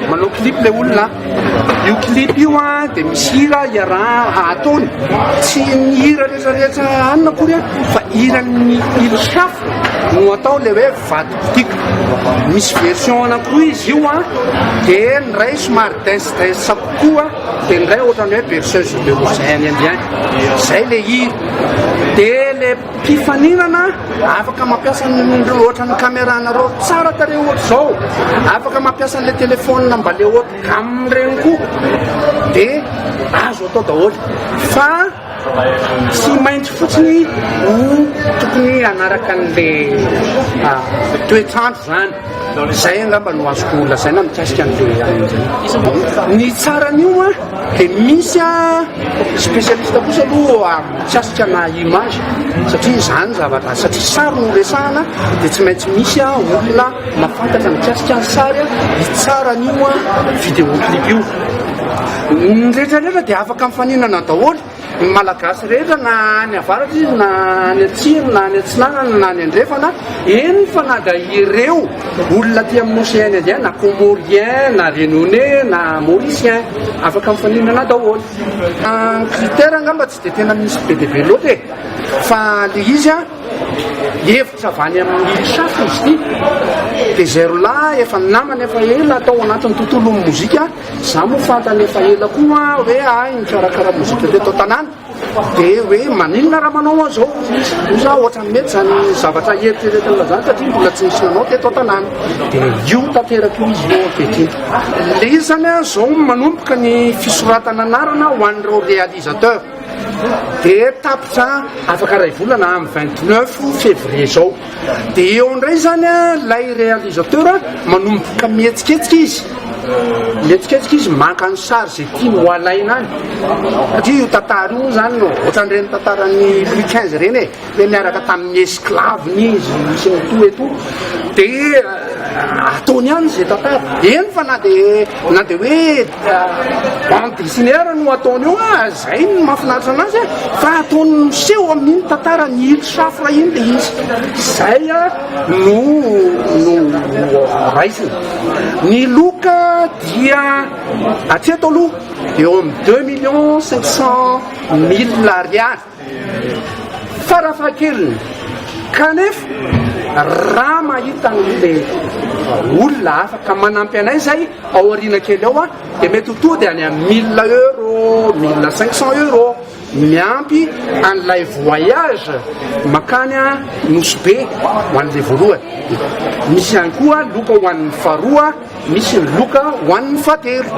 manao clip le olona. Io clip io a dia misy hira iaraha ataony, tsy ny hira rehetrarehetra anina akory a, fa hiran'ny ilisafo no atao le hoe vadibotika. Misy version anankiroa izy io a, dia ny ray somary dance kokoa, dia ny ray ohatrany hoe berceuse de Lausanne indien. Zay le hira. Dia le mpifaninana afaka mampiasa ohatrany caméranareo tsara tare ohatra zao, afaka mampiasa an'le telefônina mba le ohatra gaminy regny koa, dia azo atao daholo. Fa tsy maintsy fotsiny tokony anaraka an'le toetrandro zany. Zay angamba no azoko lazaina mikasika an'le ny tsaran'io a. Dia misy a spécialiste kosa aloha mikasika na image, satria zany zavatra, satria sary no resahana, dia tsy maintsy misy a olona mafantatra mikasika ny sary a, ny tsaran'io a vidéoclip io. Ny rehetrarehetra dia afaka mifaninana daholo, ny malagasy rehetra na any avaratra izy na any atsimo na any atsinanana na any andrefana, eny fa na da ireo olona aty amin'ny océan Indien na comorien na réunionnais na mauricien, afaka mifaninana daholo. Critère angamba tsy dia tena misy be dia be loatra e, fa le izy a hevitra avy any amin'ny safy izy ity. Dia zay rola efa namana efa ela atao anatin'ny tontolon'ny mozika, za moa fantany efa ela koa hoe ay mikarakara mozika teto an-tanàna, dia hoe maninona raha manao an'izao za ohatrany mety zany zavatra eritreretina zany satria mbola tsy misy nanao teto an-tanàna. Dia io tanteraka io izy eo ankehitriny. Le izy zany a zao manomboka ny fisoratana anarana ho an'ireo réalisateur. Dia tapitra afaka ray volana amin'ny 29 février zao. Dia eo indray zany a lay réalisateur manomboka mihetsiketsika izy. Mihetsiketsika izy maka ny sary zay tiany ho alaina any. Satria io tantara io zany no ohatran'ireny tantaran'ny Louis XV reny e, hoe miaraka tamin'ny esclaveny izy sy ny to et tout. Dia ataony ihany zay tantara. Eny fa na dia hoe bande dessinaire no ataony io a, zay no mahafinaritra anazy a, fa ataony miseho amin'iny tantara ny ilisafra iny le izy. Zay a no raisiny. Ny loka dia atreto aloha eo amin'ny 2 500 000 ariary farafahakeliny. Kanefa raha mahita an'le olona afaka manampy anay zay ao aoriana kely ao a, dia mety ho tonga dia any amin'ny 1000 euro 1500 euro miampy an'ilay voyage makany a Nosy Be ho an'le voalohany. Misy ihany koa loka ho an'ny faharoa, misy loka ho an'ny fahatelo.